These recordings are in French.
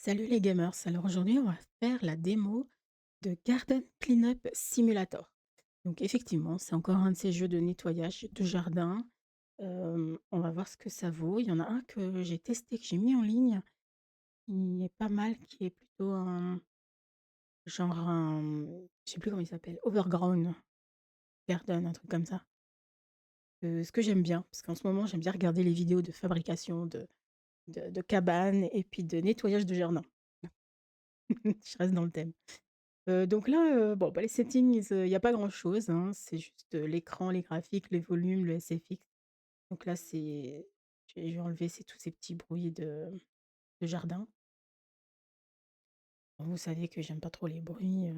Salut les gamers, alors aujourd'hui on va faire la démo de Garden Cleanup Simulator. Donc effectivement, c'est encore un de ces jeux de nettoyage de jardin. On va voir ce que ça vaut. Il y en a un que j'ai testé, que j'ai mis en ligne, qui est pas mal, qui est plutôt un genre un, je sais plus comment il s'appelle, Overground Garden, un truc comme ça. Ce que j'aime bien, parce qu'en ce moment j'aime bien regarder les vidéos de fabrication de cabanes et puis de nettoyage de jardin. Je reste dans le thème. Donc là, bon, bah, les settings, il y a pas grand-chose, hein. C'est juste, l'écran, les graphiques, les volumes, le SFX. Donc là, je vais enlever tous ces petits bruits de jardin. Bon, vous savez que j'aime pas trop les bruits,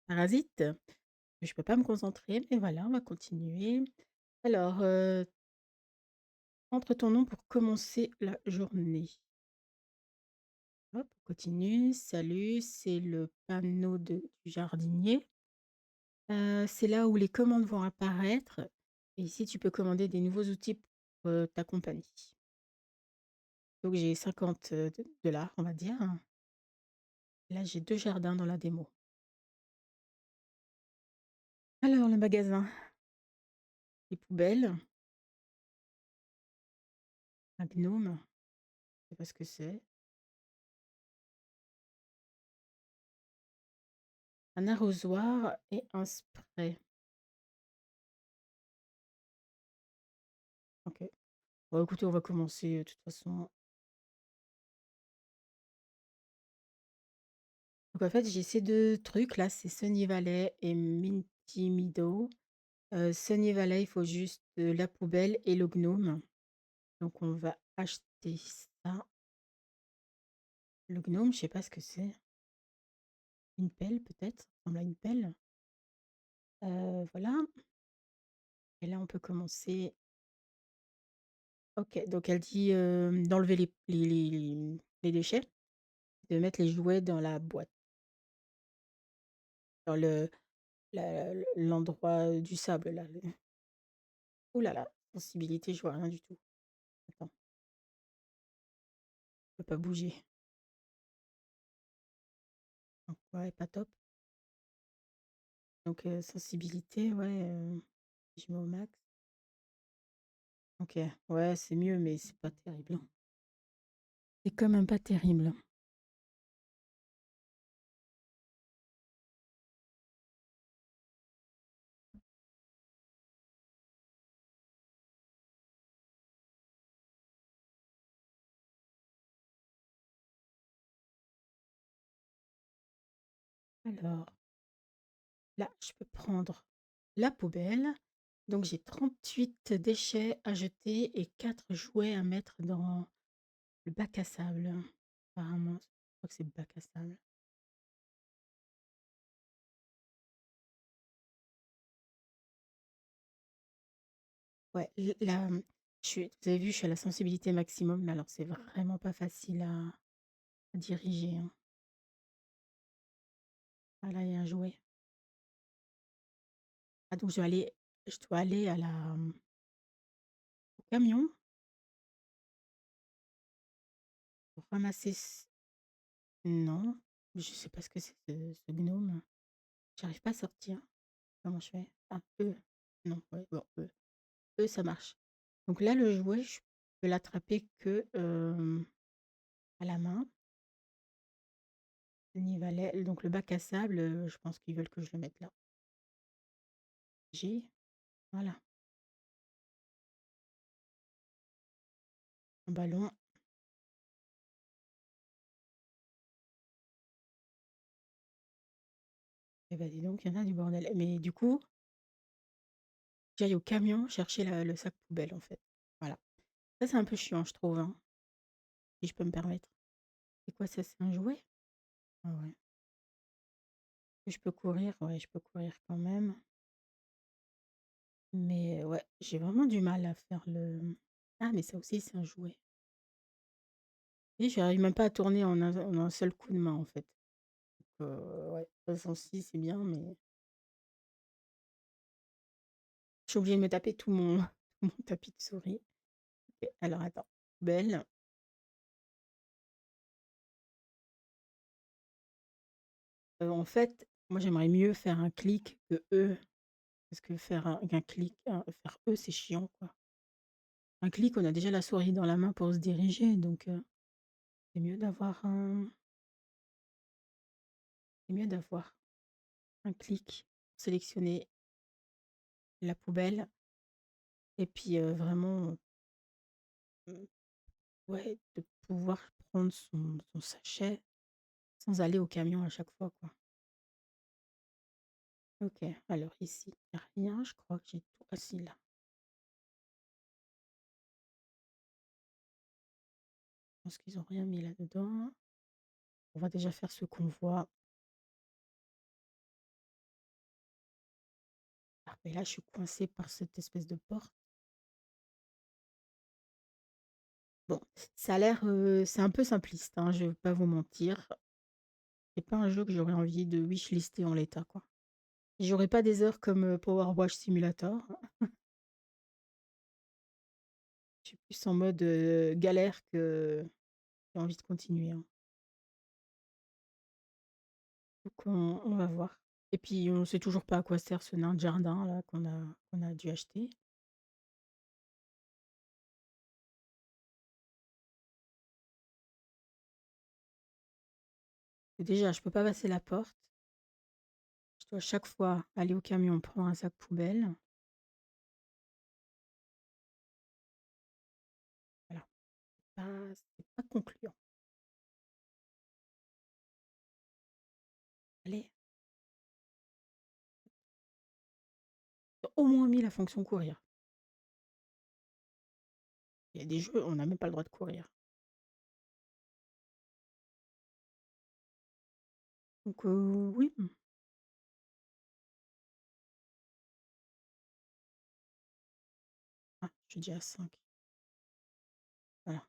parasites, que je peux pas me concentrer, mais voilà, on va continuer. Alors, entre ton nom pour commencer la journée. Hop, on continue. Salut, c'est le panneau du jardinier. C'est là où les commandes vont apparaître et ici tu peux commander des nouveaux outils pour, ta compagnie. Donc j'ai 50, dollars on va dire. Là, j'ai 2 jardins dans la démo. Alors le magasin, les poubelles, un gnome, je sais pas ce que c'est, un arrosoir et un spray. OK. Bon écoutez, on va commencer, de toute façon. Donc en fait, j'ai ces 2 trucs là, c'est Sunny Valley et Minty Meadow. Sunny Valley, il faut juste, la poubelle et le gnome. Donc on va acheter ça. Le gnome, je sais pas ce que c'est. Une pelle peut-être? Ça ressemble à une pelle. Voilà, et là on peut commencer. OK, donc elle dit, d'enlever les déchets, de mettre les jouets dans la boîte, dans l'endroit du sable là, le ouh là là, sensibilité, je vois rien du tout. Attends, je peux pas bouger. Donc ouais, pas top. Donc sensibilité, ouais, je mets au max. OK, ouais, c'est mieux, mais c'est pas terrible, hein. C'est quand même pas terrible. Alors là, je peux prendre la poubelle. Donc j'ai 38 déchets à jeter et 4 jouets à mettre dans le bac à sable. Apparemment, je crois que c'est le bac à sable. Ouais, là, vous avez vu, je suis à la sensibilité maximum, mais alors c'est vraiment pas facile à diriger, hein. Ah là, il y a un jouet. Ah donc je dois aller au camion pour ramasser non, je sais pas ce que c'est ce gnome. J'arrive pas à sortir. Comment je fais? Ah, E. Non, ouais, bon, E. E, ça marche. Donc là, le jouet, je peux l'attraper que, à la main. Le Nivalet donc le bac à sable, je pense qu'ils veulent que je le mette là. G, voilà, un ballon. Et bah, dis donc, il y en a du bordel. Mais du coup, j'aille au camion chercher le sac poubelle, en fait. Voilà. Ça, c'est un peu chiant, je trouve, hein, si je peux me permettre. C'est quoi ça? C'est un jouet? Ah ouais. Je peux courir? Ouais, je peux courir quand même. Mais ouais, j'ai vraiment du mal à faire le ah, mais ça aussi, c'est un jouet. Et j'arrive même pas à tourner en un seul coup de main, en fait. Ouais, 66, c'est bien, mais je suis obligée de me taper tout mon mon tapis de souris. OK, alors attends, poubelle, En fait, moi, j'aimerais mieux faire un clic que «e», parce que faire un clic, faire «e», c'est chiant, quoi. Un clic, on a déjà la souris dans la main pour se diriger, donc c'est mieux d'avoir un clic, sélectionner la poubelle et puis, vraiment, mmh, ouais, de pouvoir prendre son sachet sans aller au camion à chaque fois, quoi. OK, alors ici, il y a rien, je crois que j'ai tout ah si, là, je pense qu'ils ont rien mis là-dedans. On va déjà faire ce qu'on voit. Ah mais là, je suis coincée par cette espèce de porte. Bon, ça a l'air, c'est un peu simpliste, hein, je vais pas vous mentir. C'est pas un jeu que j'aurais envie de wishlister en l'état, quoi. J'aurais pas des heures comme, Power Wash Simulator. Je suis plus en mode, galère que j'ai envie de continuer, hein. Donc on va voir. Et puis on sait toujours pas à quoi sert ce nain de jardin là qu'on a dû acheter. Et déjà, je peux pas passer la porte. Je dois chaque fois aller au camion prendre un sac poubelle. Voilà, c'est pas concluant. Allez, ils ont au moins mis la fonction courir. Il y a des jeux, on n'a même pas le droit de courir. Donc oui, ah, je suis déjà à 5. Voilà,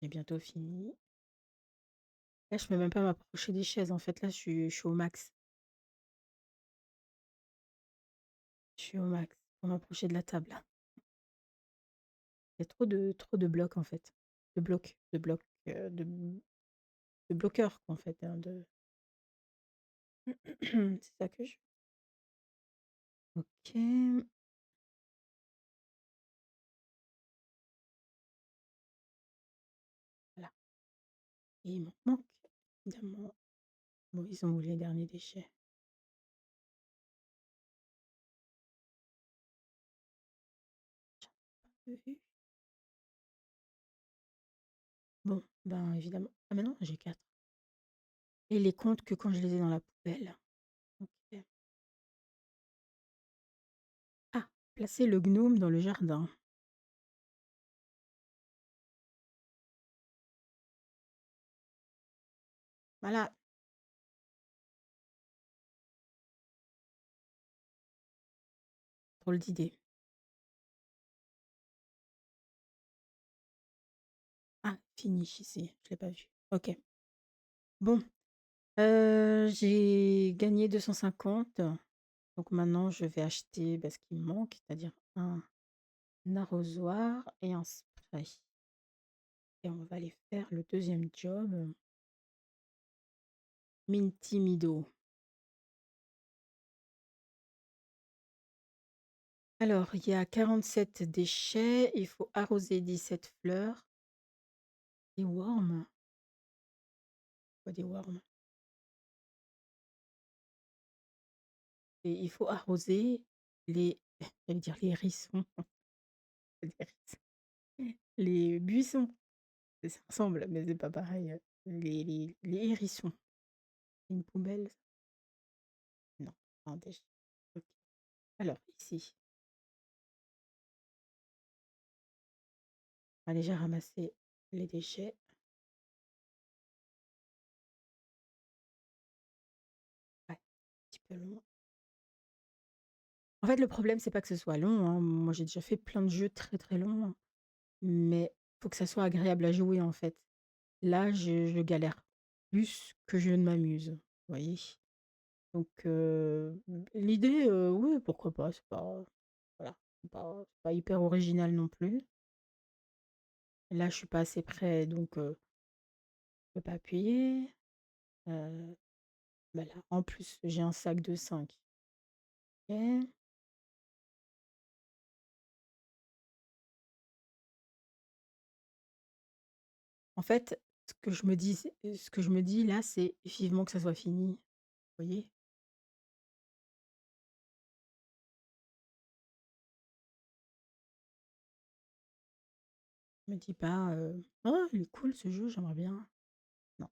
j'ai bientôt fini. Là, je peux même pas m'approcher des chaises en fait, là, je suis au max. Je suis au max pour m'approcher de la table. Il y a trop de blocs en fait. De blocs, de bloqueurs quoi, en fait, hein, de c'est ça que je OK, voilà et il m'en manque évidemment. Bon, ils ont où les derniers déchets? J'avais pas vu. Bon, ben, évidemment ah mais non, j'ai 4 et les compte que quand je les ai dans la poubelle. OK. Ah! Placer le gnome dans le jardin. Voilà, drôle d'idée. Ah, finish ici, je l'ai pas vu. OK. Bon, j'ai gagné 250. Donc maintenant je vais acheter, bah, ce qui me manque, c'est-à-dire un arrosoir et un spray et on va aller faire le deuxième job, min-timido. Alors il y a 47 déchets, il faut arroser 17 fleurs. Des worms? Quoi des worms? Et il faut arroser les j'allais dire les hérissons, les hérissons, les buissons. Ça ressemble, mais c'est pas pareil, les hérissons. Une poubelle? Non, un déchet. OK. Alors ici, on va déjà ramasser les déchets. Ouais, un petit peu long. En fait, le problème, c'est pas que ce soit long, hein. Moi, j'ai déjà fait plein de jeux très, très longs, mais faut que ça soit agréable à jouer, en fait. Là, je galère plus que je ne m'amuse, vous voyez? Donc l'idée, oui, pourquoi pas, c'est pas voilà. Pas hyper original non plus. Là, je suis pas assez près, donc je peux pas appuyer. Heu, Bah, là, en plus, j'ai un sac de 5. OK. En fait, ce que je me dis là, c'est vivement que ça soit fini, vous voyez? Je me dis pas, «Oh, il est cool ce jeu, j'aimerais bien». Non.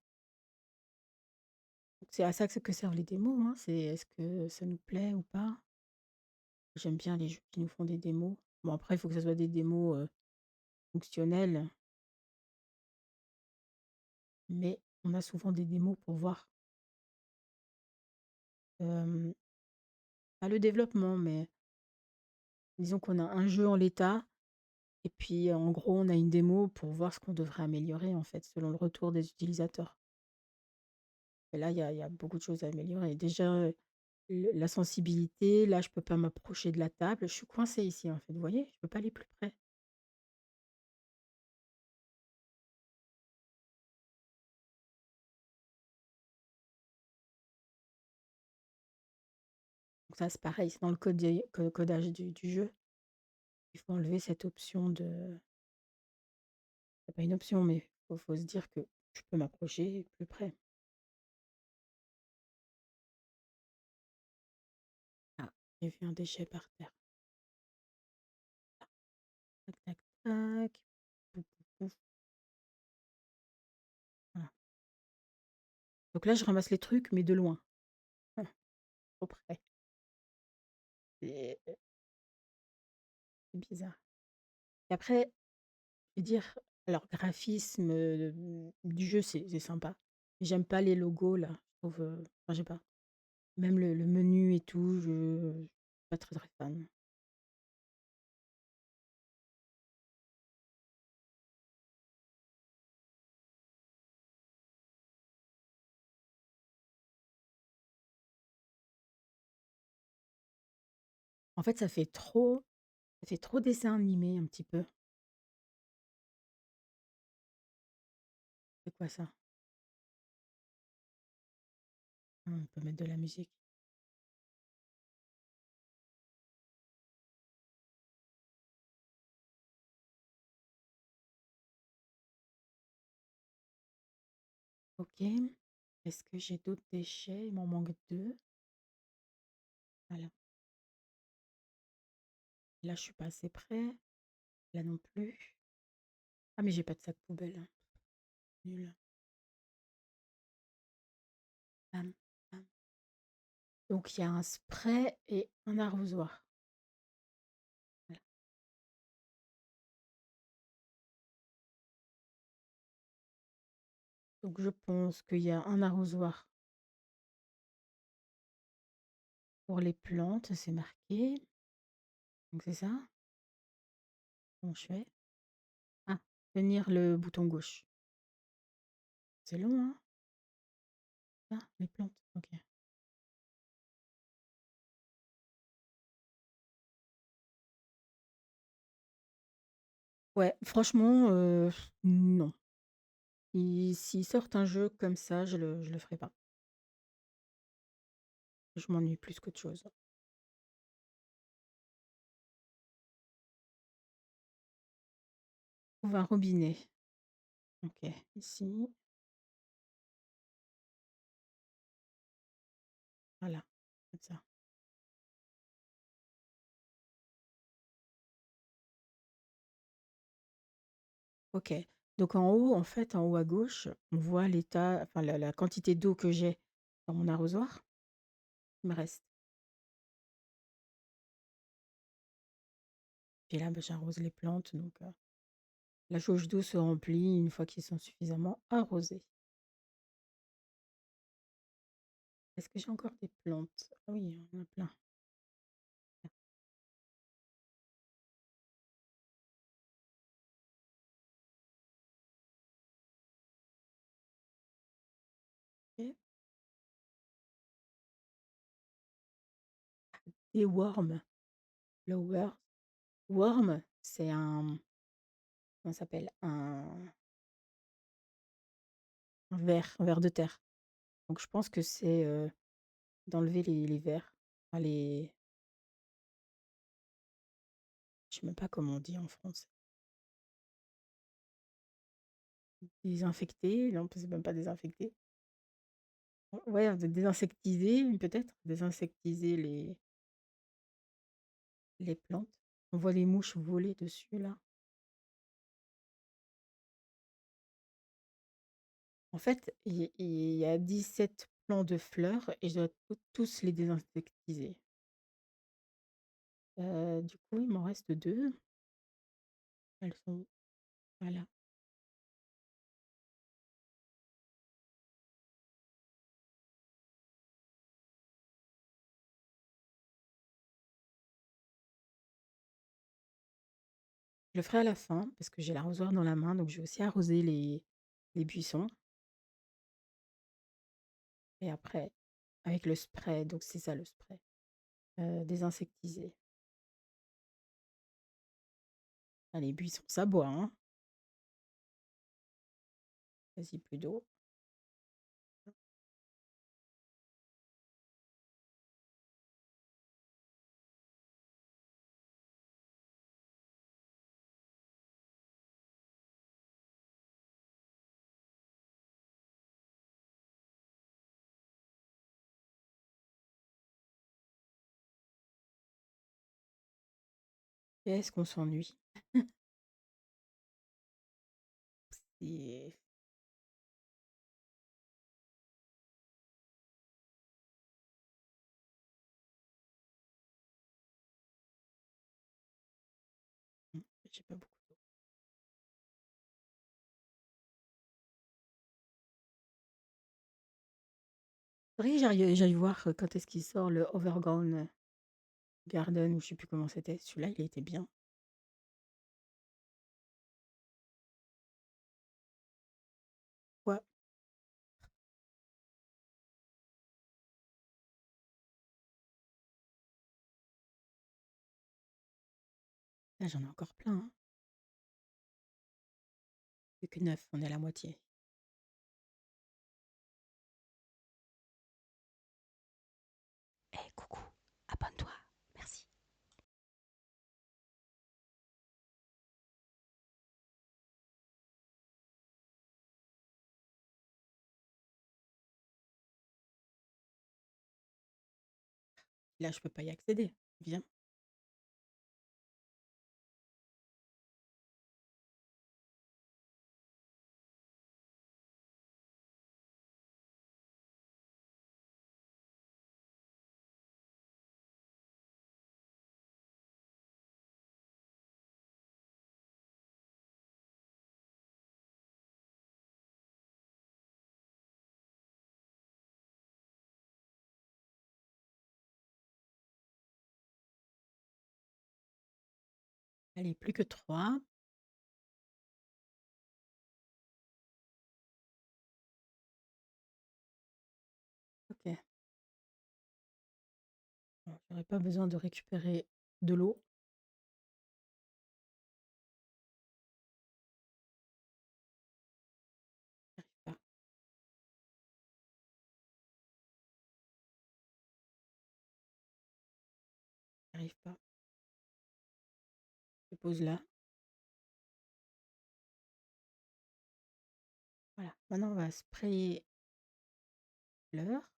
Donc c'est à ça que servent les démos, hein, c'est est-ce que ça nous plaît ou pas? J'aime bien les jeux qui nous font des démos. Bon après, il faut que ça soit des démos, fonctionnelles, mais on a souvent des démos pour voir, hem, pas le développement, mais disons qu'on a un jeu en l'état et puis, en gros, on a une démo pour voir ce qu'on devrait améliorer, en fait, selon le retour des utilisateurs. Et là, il y a beaucoup de choses à améliorer. Déjà, le la sensibilité, là, je peux pas m'approcher de la table. Je suis coincée ici, en fait, vous voyez? Je peux pas aller plus près. Donc ça, c'est pareil, c'est dans le codage du jeu. Il faut enlever cette option de c'est pas une option, mais faut se dire que je peux m'approcher plus près. Ah, j'ai vu un déchet par terre. Tac, tac, tac. Pouf, pouf, pouf. Voilà. Donc là, je ramasse les trucs, mais de loin, trop près. C'est c'est bizarre. Et après, je vais dire, alors graphisme, du jeu, c'est sympa. J'aime pas les logos là, je trouve, enfin, je sais pas. Même le menu et tout, je suis pas très, très fan. En fait, ça fait trop dessin animé un petit peu. C'est quoi ça? Ah, on peut mettre de la musique. OK. Est-ce que j'ai d'autres déchets? Il m'en manque 2. Voilà. Là, je suis pas assez près. Là non plus. Ah, mais j'ai pas de sac poubelle, hein. Nul. Pam, pam. Donc il y a un spray et un arrosoir. Voilà. Donc je pense qu'il y a un arrosoir pour les plantes, c'est marqué. Donc c'est ça? Comment je fais? Ah, tenir le bouton gauche. C'est long, hein? Ah, les plantes, OK. Ouais, franchement, non. S'ils sortent un jeu comme ça, je le ferai pas. Je m'ennuie plus qu'autre chose. Trouve un robinet. OK, ici, voilà, comme ça. OK. Donc en haut, en fait, en haut à gauche, on voit l'état enfin la quantité d'eau que j'ai dans mon arrosoir. Il me reste. Puis là, bah, j'arrose les plantes, donc la jauge d'eau se remplit une fois qu'ils sont suffisamment arrosés. Est-ce que j'ai encore des plantes? Ah oui, il y en a plein. OK. Des worms, flowers. Worm, c'est comment ça s'appelle? Un ver de terre. Donc je pense que c'est, d'enlever les vers, enfin les je sais même pas comment on dit en français. Désinfecter? Non, c'est même pas désinfecter. Ouais, de désinsectiser peut-être? Désinsectiser les plantes. On voit les mouches voler dessus là. En fait, il y a 17 plants de fleurs et je dois tous les désinsectiser. Du coup, il m'en reste 2. Elles sont où? Voilà. Je le ferai à la fin parce que j'ai l'arrosoir dans la main, donc je vais aussi arroser les buissons et après avec le spray, donc c'est ça le spray, désinsectiser. Ah les buissons, ça boit, hein. Vas-y, plus d'eau. Qu'est-ce qu'on s'ennuie. C'est mmh, j'ai pas beaucoup d'eau. Faudrait que j'aille voir, quand est-ce qu'il sort le Overgrown Garden ou je sais plus comment c'était. Celui-là, il était bien. Ouais, là, j'en ai encore plein, hein. Plus que 9, on est à la moitié. Eh coucou, abonne-toi, merci. Là, je peux pas y accéder. Viens. Allez, plus que 3. OK. Bon, j'aurais pas besoin de récupérer de l'eau. J'arrive pas, j'arrive pas. Je pose là. Voilà. Maintenant, on va sprayer fleurs.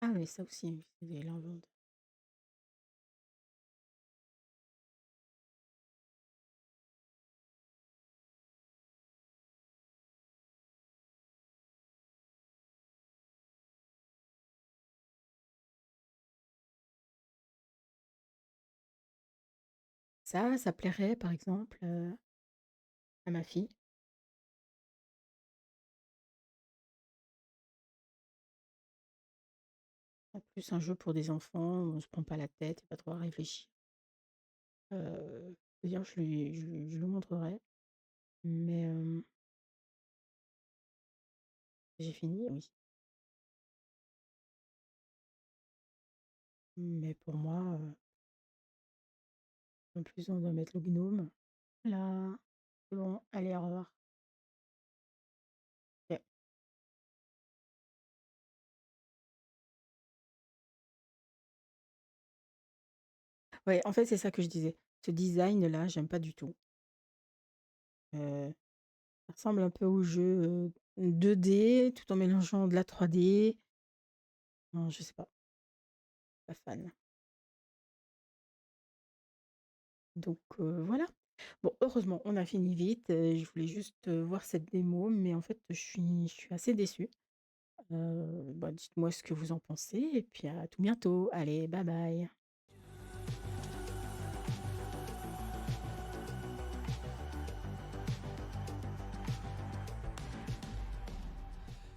Ah oui, ça aussi, oui, c'est des lavandes. Ça plairait, par exemple, à ma fille. En plus, un jeu pour des enfants où on se prend pas la tête, il y a pas trop à réfléchir. C'est-à-dire je lui montrerai, mais j'ai fini, oui. Mais pour moi, en plus on doit mettre le gnome. Là, c'est bon, allez, au revoir. OK. Ouais, en fait, c'est ça que je disais. Ce design-là, j'aime pas du tout. Ça ressemble un peu au jeu, 2D tout en mélangeant de la 3D. Non, je sais pas fan. Donc voilà. Bon, heureusement, on a fini vite, je voulais juste, voir cette démo, mais en fait, je suis assez déçue. Bah, dites-moi ce que vous en pensez et puis à tout bientôt. Allez, bye bye.